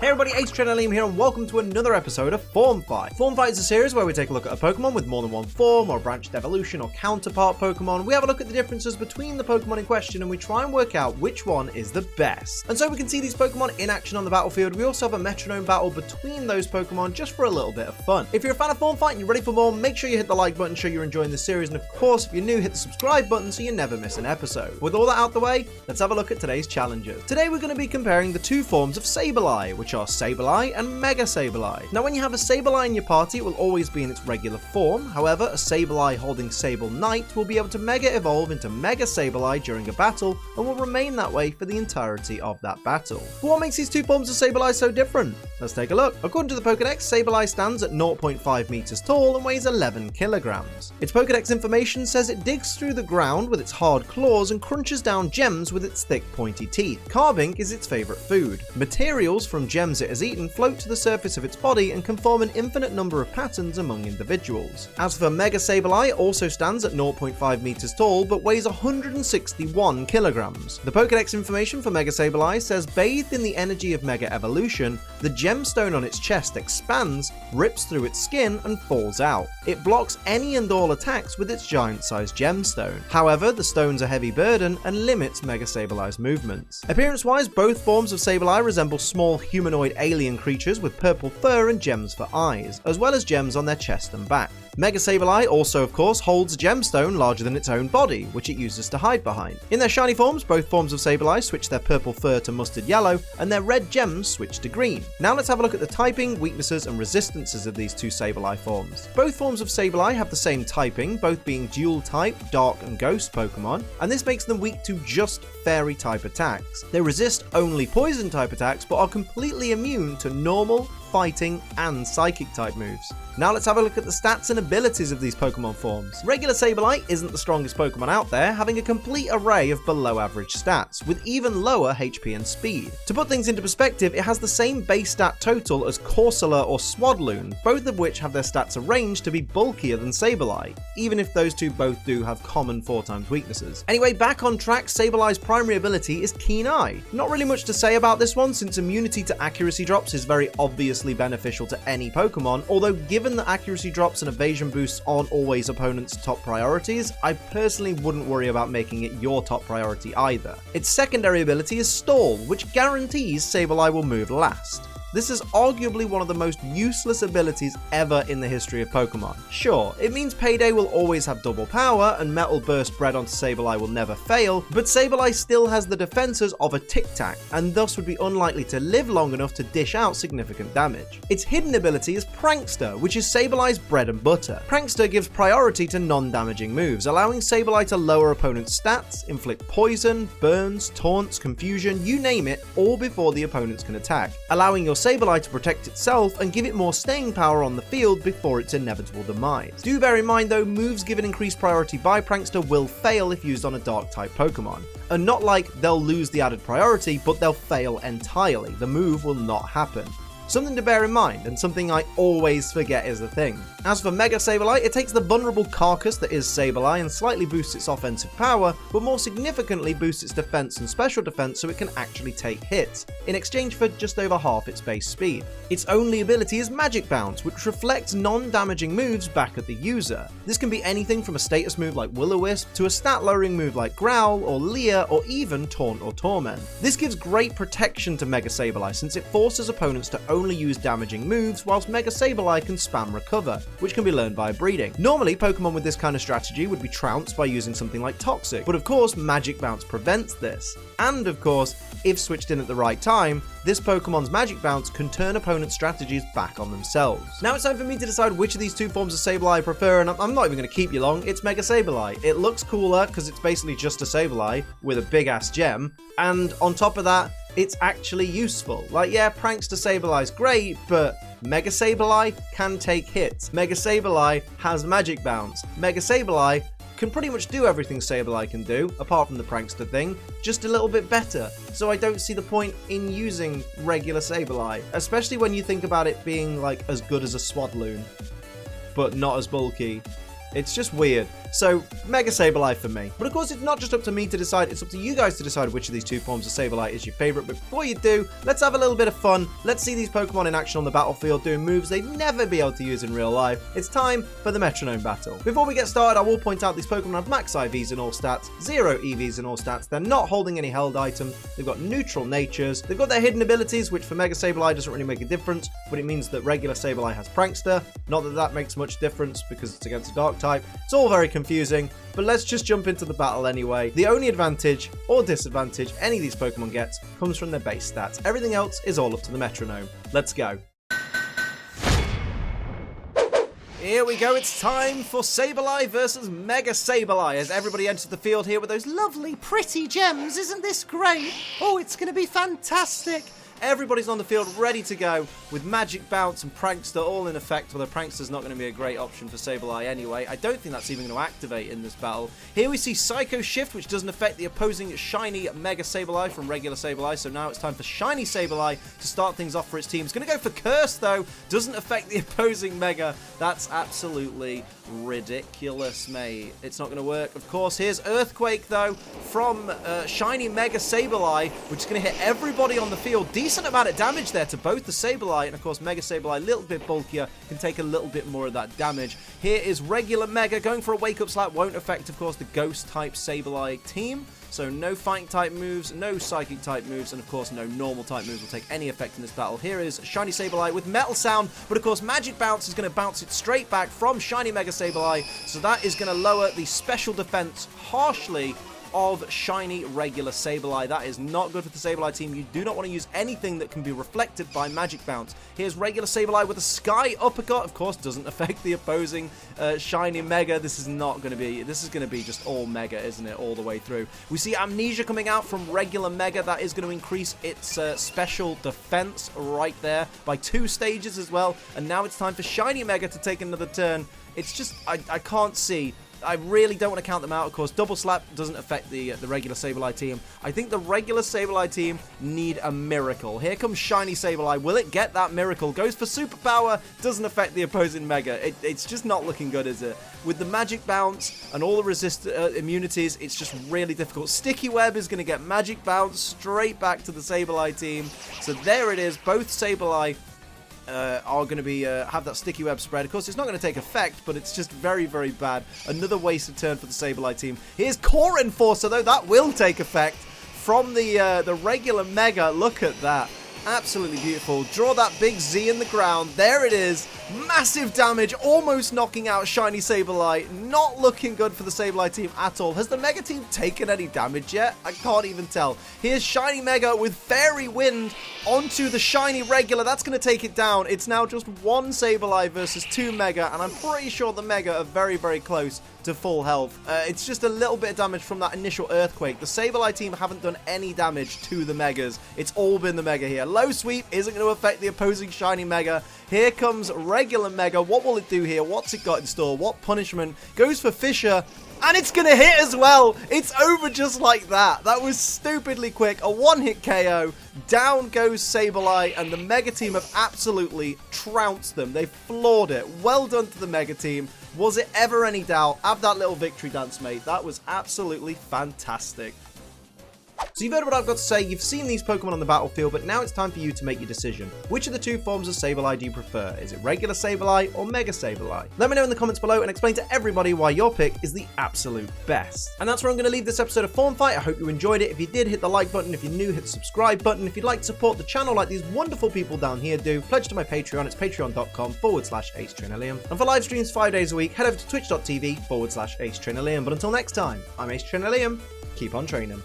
Hey everybody, Ace Trainer Liam here and welcome to another episode of Form Fight. Form Fight is a series where we take a look at a Pokemon with more than one form, or a branched evolution, or counterpart Pokemon. We have a look at the differences between the Pokemon in question and we try and work out which one is the best. And so we can see these Pokemon in action on the battlefield. We also have a metronome battle between those Pokemon just for a little bit of fun. If you're a fan of Form Fight and you're ready for more, make sure you hit the like button, show you're enjoying the series, and of course if you're new, hit the subscribe button so you never miss an episode. With all that out the way, let's have a look at today's challenges. Today we're going to be comparing the two forms of Sableye, which are Sableye and Mega Sableye. Now when you have a Sableye in your party, it will always be in its regular form. However, a Sableye holding Sable Knight will be able to Mega Evolve into Mega Sableye during a battle and will remain that way for the entirety of that battle. But what makes these two forms of Sableye so different? Let's take a look. According to the Pokédex, Sableye stands at 0.5 meters tall and weighs 11 kilograms. Its Pokédex information says it digs through the ground with its hard claws and crunches down gems with its thick pointy teeth. Carving is its favorite food. Materials from gems it has eaten float to the surface of its body and can form an infinite number of patterns among individuals. As for Mega Sableye, it also stands at 0.5 meters tall but weighs 161 kilograms. The Pokédex information for Mega Sableye says bathed in the energy of Mega Evolution, the gemstone on its chest expands, rips through its skin and falls out. It blocks any and all attacks with its giant-sized gemstone. However, the stone's a heavy burden and limits Mega Sableye's movements. Appearance-wise, both forms of Sableye resemble small humanoid alien creatures with purple fur and gems for eyes, as well as gems on their chest and back. Mega Sableye also, of course, holds a gemstone larger than its own body, which it uses to hide behind. In their shiny forms, both forms of Sableye switch their purple fur to mustard yellow, and their red gems switch to green. Now let's have a look at the typing, weaknesses, and resistances of these two Sableye forms. Both forms of Sableye have the same typing, both being dual-type, Dark and Ghost Pokemon, and this makes them weak to just Fairy-type attacks. They resist only Poison-type attacks, but are completely immune to normal, fighting, and Psychic-type moves. Now let's have a look at the stats and abilities of these Pokemon forms. Regular Sableye isn't the strongest Pokemon out there, having a complete array of below average stats, with even lower HP and speed. To put things into perspective, it has the same base stat total as Corsola or Swadloon, both of which have their stats arranged to be bulkier than Sableye, even if those two both do have common 4x weaknesses. Anyway, back on track, Sableye's primary ability is Keen Eye. Not really much to say about this one, since immunity to accuracy drops is very obviously beneficial to any Pokemon, although given that accuracy drops and evasion boosts aren't always opponents' top priorities, I personally wouldn't worry about making it your top priority either. Its secondary ability is Stall, which guarantees Sableye will move last. This is arguably one of the most useless abilities ever in the history of Pokemon. Sure, it means Payday will always have double power and Metal Burst bred onto Sableye will never fail, but Sableye still has the defenses of a Tic Tac, and thus would be unlikely to live long enough to dish out significant damage. Its hidden ability is Prankster, which is Sableye's bread and butter. Prankster gives priority to non-damaging moves, allowing Sableye to lower opponents' stats, inflict poison, burns, taunts, confusion, you name it, all before the opponents can attack, allowing your Sableye to protect itself and give it more staying power on the field before its inevitable demise. Do bear in mind though, moves given increased priority by Prankster will fail if used on a Dark-type Pokemon. And not like they'll lose the added priority, but they'll fail entirely. The move will not happen. Something to bear in mind, and something I always forget is a thing. As for Mega Sableye, it takes the vulnerable carcass that is Sableye and slightly boosts its offensive power, but more significantly boosts its defense and special defense so it can actually take hits, in exchange for just over half its base speed. Its only ability is Magic Bounce, which reflects non-damaging moves back at the user. This can be anything from a status move like Will-O-Wisp to a stat-lowering move like Growl or Leer or even Taunt or Torment. This gives great protection to Mega Sableye since it forces opponents to only use damaging moves, whilst Mega Sableye can spam Recover, which can be learned by breeding. Normally, Pokemon with this kind of strategy would be trounced by using something like Toxic, but of course Magic Bounce prevents this. And of course, if switched in at the right time, this Pokemon's Magic Bounce can turn opponents' strategies back on themselves. Now it's time for me to decide which of these two forms of Sableye I prefer, and I'm not even going to keep you long. It's Mega Sableye. It looks cooler because it's basically just a Sableye with a big ass gem, and on top of that, it's actually useful. Like, yeah, Prankster Sableye's great, but Mega Sableye can take hits. Mega Sableye has Magic Bounce. Mega Sableye can pretty much do everything Sableye can do, apart from the Prankster thing, just a little bit better. So I don't see the point in using regular Sableye, especially when you think about it being like as good as a Swadloon, but not as bulky. It's just weird. So Mega Sableye for me. But of course, it's not just up to me to decide, it's up to you guys to decide which of these two forms of Sableye is your favorite. But before you do, let's have a little bit of fun. Let's see these Pokemon in action on the battlefield doing moves they'd never be able to use in real life. It's time for the metronome battle. Before we get started, I will point out these Pokemon have max IVs in all stats, 0 EVs in all stats. They're not holding any held item. They've got neutral natures. They've got their hidden abilities, which for Mega Sableye doesn't really make a difference, but it means that regular Sableye has Prankster. Not that that makes much difference because it's against a dark type. It's all very confusing, but let's just jump into the battle anyway. The only advantage or disadvantage any of these Pokemon gets comes from their base stats. Everything else is all up to the metronome. Let's go. Here we go, it's time for Sableye versus Mega Sableye as everybody enters the field here with those lovely, pretty gems. Isn't this great? Oh, it's going to be fantastic. Everybody's on the field ready to go with Magic Bounce and Prankster all in effect, although Prankster's not going to be a great option for Sableye anyway. I don't think that's even going to activate in this battle. Here we see Psycho Shift, which doesn't affect the opposing shiny Mega Sableye from regular Sableye, so now it's time for shiny Sableye to start things off for its team. It's going to go for Curse, though. Doesn't affect the opposing Mega. That's absolutely ridiculous, mate. It's not going to work, of course. Here's Earthquake, though, from shiny Mega Sableye, which is going to hit everybody on the field. Decent amount of damage there to both the Sableye, and of course Mega Sableye a little bit bulkier, can take a little bit more of that damage. Here is regular Mega going for a Wake Up Slap. Won't affect, of course, the Ghost type Sableye team. So no fighting type moves, no psychic type moves, and of course no normal type moves will take any effect in this battle. Here is shiny Sableye with Metal Sound, but of course Magic Bounce is going to bounce it straight back from shiny Mega Sableye, so that is going to lower the special defense harshly of shiny regular Sableye. That is not good for the Sableye team. You do not want to use anything that can be reflected by Magic Bounce. Here's regular Sableye with a Sky Uppercut. Of course, doesn't affect the opposing shiny Mega. This is going to be just all Mega, isn't it, all the way through. We see Amnesia coming out from regular Mega. That is going to increase its special defense right there by 2 stages as well. And now it's time for shiny Mega to take another turn. It's just, I can't see. I really don't want to count them out. Of course, Double Slap doesn't affect the regular Sableye team. I think the regular Sableye team need a miracle. Here comes shiny Sableye. Will it get that miracle? Goes for Superpower. Doesn't affect the opposing Mega. It's just not looking good, is it? With the Magic Bounce and all the immunities, it's just really difficult. Sticky Web is going to get Magic Bounce straight back to the Sableye team. So there it is. Both Sableye are going to be have that Sticky Web spread. Of course, it's not going to take effect, but it's just very, very bad. Another wasted turn for the Sableye team. Here's Core Enforcer, though. That will take effect from the regular Mega. Look at that. Absolutely beautiful. Draw that big Z in the ground. There it is. Massive damage, almost knocking out shiny Sableye. Not looking good for the Sableye team at all. Has the Mega team taken any damage yet? I can't even tell. Here's shiny Mega with Fairy Wind onto the shiny regular. That's going to take it down. It's now just 1 Sableye versus 2 Mega, and I'm pretty sure the Mega are very, very close to full health. It's just a little bit of damage from that initial Earthquake. The Sableye team haven't done any damage to the Megas. It's all been the Mega here. Low Sweep isn't going to affect the opposing shiny Mega. Here comes regular Mega. What will it do here? What's it got in store? What punishment? Goes for Fissure. And it's going to hit as well. It's over just like that. That was stupidly quick. A one-hit KO. Down goes Sableye, and the Mega team have absolutely trounced them. They floored it. Well done to the Mega team. Was it ever any doubt? Have that little victory dance, mate. That was absolutely fantastic. So you've heard what I've got to say, you've seen these Pokemon on the battlefield, but now it's time for you to make your decision. Which of the 2 forms of Sableye do you prefer? Is it regular Sableye or Mega Sableye? Let me know in the comments below and explain to everybody why your pick is the absolute best. And that's where I'm going to leave this episode of Form Fight. I hope you enjoyed it. If you did, hit the like button. If you're new, hit the subscribe button. If you'd like to support the channel like these wonderful people down here do, pledge to my Patreon. It's patreon.com/AceTrainerLiam. And for live streams 5 days a week, head over to twitch.tv/AceTrainerLiam. But until next time, I'm Ace Trainer Liam. Keep on training.